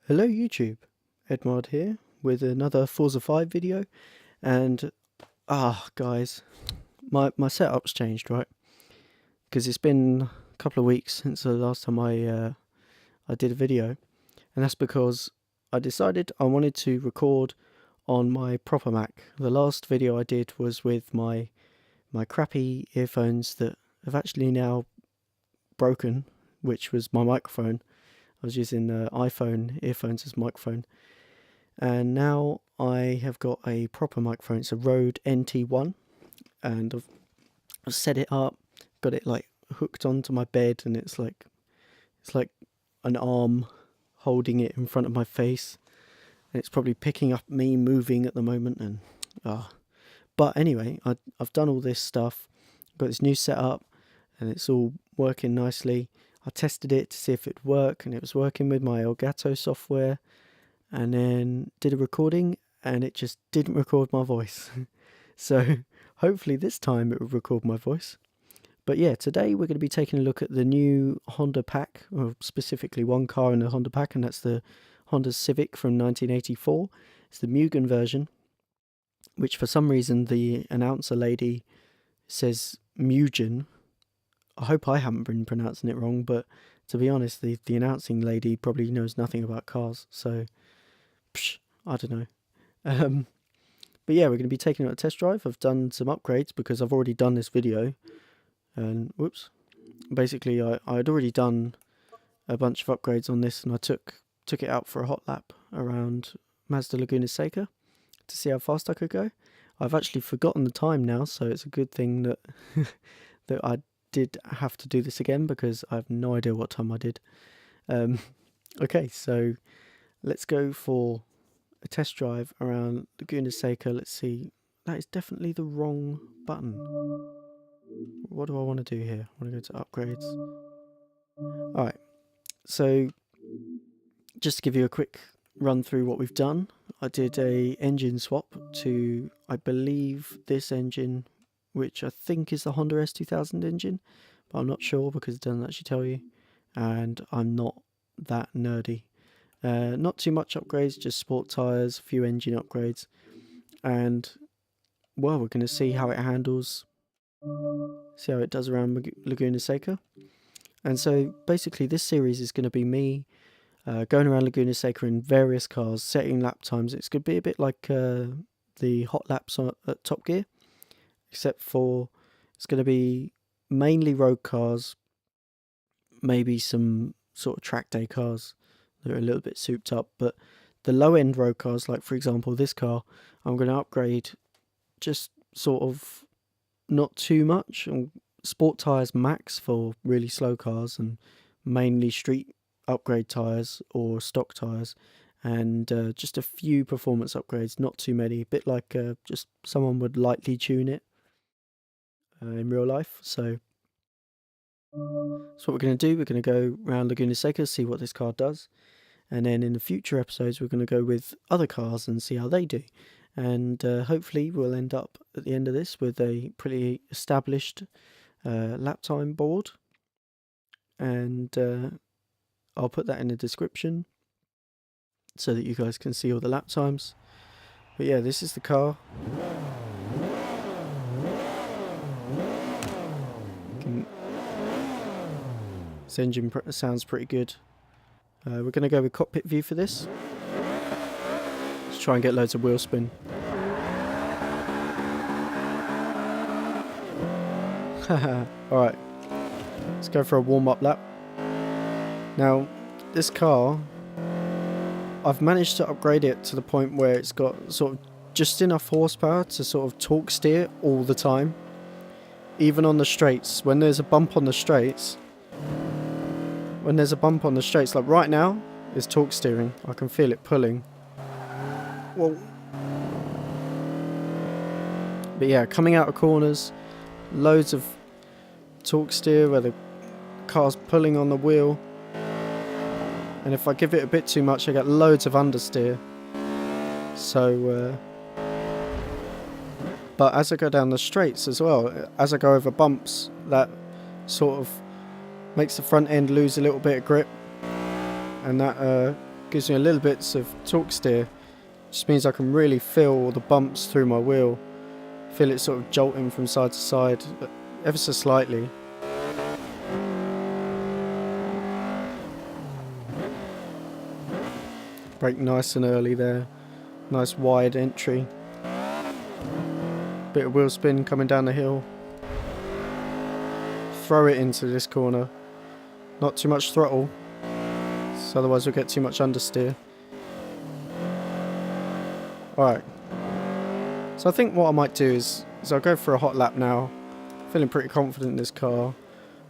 Hello YouTube, Edmard here with another Forza 5 video, and guys, my setup's changed, right? Because it's been a couple of weeks since the last time I did a video, and that's because I decided I wanted to record on my proper Mac. The last video I did was with my crappy earphones that have actually now broken, which was my microphone. I was using iPhone earphones as microphone, and now I have got a proper microphone. It's a Rode NT1, and I've set it up, got it like hooked onto my bed, and it's like an arm holding it in front of my face, and it's probably picking up me moving at the moment. And but anyway, I've done all this stuff, got this new setup, and it's all working nicely. I tested it to see if it'd work, and it was working with my Elgato software, and then did a recording, and it just didn't record my voice. So hopefully this time it will record my voice. But yeah, today we're going to be taking a look at the new Honda pack, or specifically one car in the Honda pack, and that's the Honda Civic from 1984. It's the Mugen version, which for some reason the announcer lady says Mugen. I hope I haven't been pronouncing it wrong, but to be honest, the announcing lady probably knows nothing about cars, so I don't know. But yeah, we're going to be taking it on a test drive. I've done some upgrades because I've already done this video, and whoops, basically I had already done a bunch of upgrades on this, and I took it out for a hot lap around Mazda Laguna Seca to see how fast I could go. I've actually forgotten the time now, so it's a good thing that that I did have to do this again, because I have no idea what time I did. Okay, so let's go for a test drive around Laguna Seca. Let's see. That is definitely the wrong button. What do I want to do here? I want to go to upgrades. Alright, so just to give you a quick run through what we've done, I did a engine swap to, I believe, this engine, which I think is the Honda S2000 engine, but I'm not sure because it doesn't actually tell you, and I'm not that nerdy. Not too much upgrades, just sport tyres, a few engine upgrades, and well, we're going to see how it handles, see how it does around Laguna Seca. And so basically this series is going to be me going around Laguna Seca in various cars, setting lap times. It's going to be a bit like the hot laps at Top Gear, except for it's going to be mainly road cars, maybe some sort of track day cars that are a little bit souped up, but the low end road cars, like for example this car, I'm going to upgrade just sort of not too much. Sport tyres max for really slow cars, and mainly street upgrade tyres or stock tyres, and just a few performance upgrades, not too many, a bit like just someone would lightly tune it in real life. So that's what we're going to do. We're going to go around Laguna Seca, see what this car does, and then in the future episodes we're going to go with other cars and see how they do, and hopefully we'll end up at the end of this with a pretty established lap time board, and I'll put that in the description so that you guys can see all the lap times. But yeah, this is the car. This engine sounds pretty good. We're going to go with cockpit view for this. Let's try and get loads of wheel spin. Alright, let's go for a warm-up lap. Now, this car, I've managed to upgrade it to the point where it's got sort of just enough horsepower to sort of torque steer all the time. Even on the straights, when there's a bump on the straights, like right now, it's torque steering. I can feel it pulling. Well, but yeah, coming out of corners, loads of torque steer where the car's pulling on the wheel, and if I give it a bit too much I get loads of understeer. So but as I go down the straights as well, as I go over bumps, that sort of makes the front end lose a little bit of grip, and that gives me a little bits of torque steer. Just means I can really feel all the bumps through my wheel. Feel it sort of jolting from side to side, ever so slightly. Brake nice and early there. Nice wide entry. Bit of wheel spin coming down the hill. Throw it into this corner. Not too much throttle, so otherwise we'll get too much understeer. Alright. So I think what I might do is I'll go for a hot lap now. Feeling pretty confident in this car.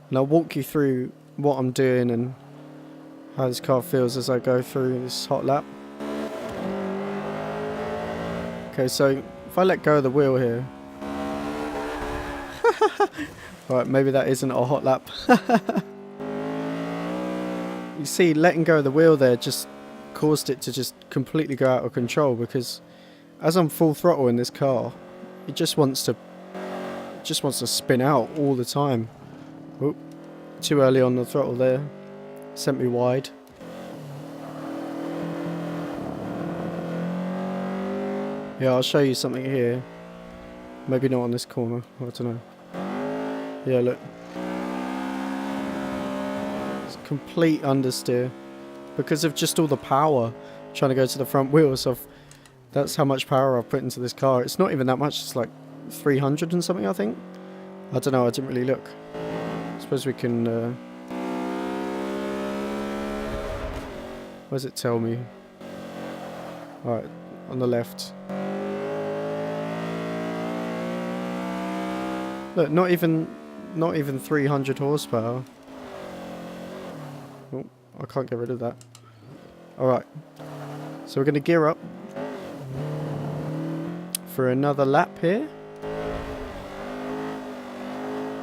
And I'll walk you through what I'm doing and how this car feels as I go through this hot lap. Okay, so if I let go of the wheel here. Alright, maybe that isn't a hot lap. You see, letting go of the wheel there just caused it to just completely go out of control, because as I'm full throttle in this car, it just wants to spin out all the time. Oop, too early on the throttle there. Sent me wide. Yeah, I'll show you something here. Maybe not on this corner, I don't know. Yeah, look. It's complete understeer. Because of just all the power trying to go to the front wheels. That's how much power I've put into this car. It's not even that much, it's like 300 and something, I think. I don't know, I didn't really look. I suppose we can... what does it tell me? Alright, on the left. Look, not even 300 horsepower. Oh, I can't get rid of that. Alright, so we're going to gear up for another lap here.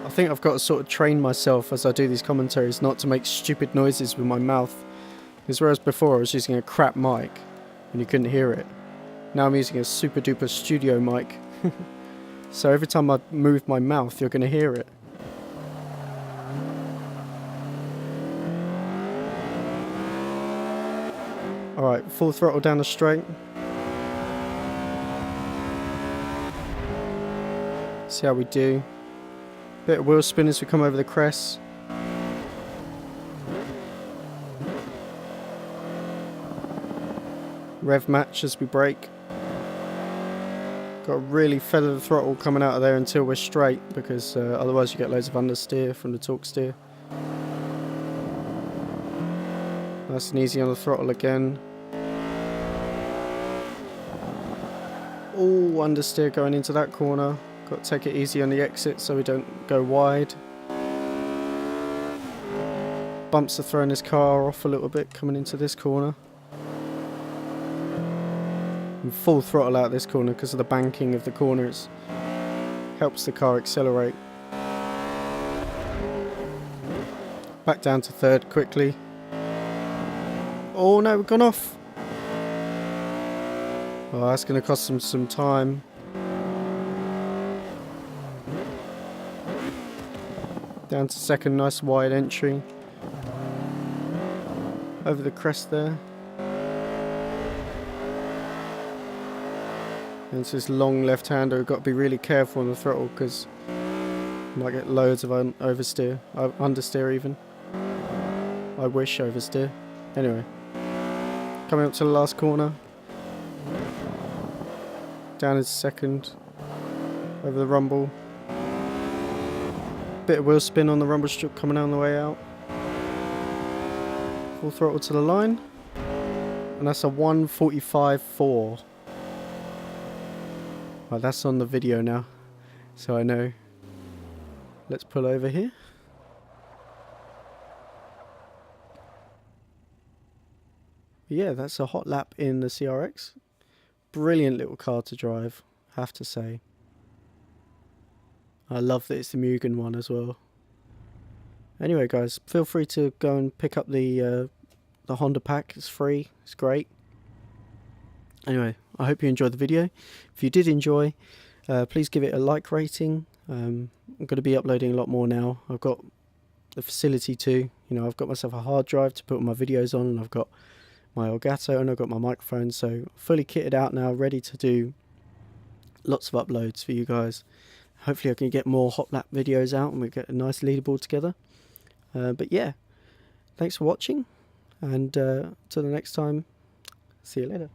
I think I've got to sort of train myself as I do these commentaries not to make stupid noises with my mouth. Because whereas before I was using a crap mic and you couldn't hear it. Now I'm using a super duper studio mic. So every time I move my mouth you're going to hear it. Alright, full throttle down the straight. See how we do. Bit of wheel spin as we come over the crest. Rev match as we brake. Got to really feather the throttle coming out of there until we're straight, because otherwise you get loads of understeer from the torque steer. Nice and easy on the throttle again. Oh, understeer going into that corner. Got to take it easy on the exit so we don't go wide. Bumps are throwing this car off a little bit coming into this corner. And full throttle out this corner because of the banking of the corner. It helps the car accelerate. Back down to third quickly. Oh no, we've gone off. Oh, that's going to cost them some time. Down to second, nice wide entry. Over the crest there. And it's this long left-hander. We've got to be really careful on the throttle because you might get loads of oversteer, understeer even. I wish oversteer. Anyway, coming up to the last corner. Down into second. Over the rumble. Bit of wheel spin on the rumble strip coming on the way out. Full throttle to the line. And that's a 1:45.4. Right, that's on the video now, so I know. Let's pull over here. Yeah, that's a hot lap in the CRX. Brilliant little car to drive, have to say. I love that it's the Mugen one as well. Anyway guys, feel free to go and pick up the Honda pack. It's free, it's great. Anyway, I hope you enjoyed the video. If you did enjoy, please give it a like rating. I'm going to be uploading a lot more now. I've got the facility to, I've got myself a hard drive to put all my videos on, and I've got my Elgato, and I've got my microphone, so fully kitted out now, ready to do lots of uploads for you guys. Hopefully I can get more hot lap videos out and we get a nice leaderboard together. But yeah, thanks for watching, and till the next time, see you later.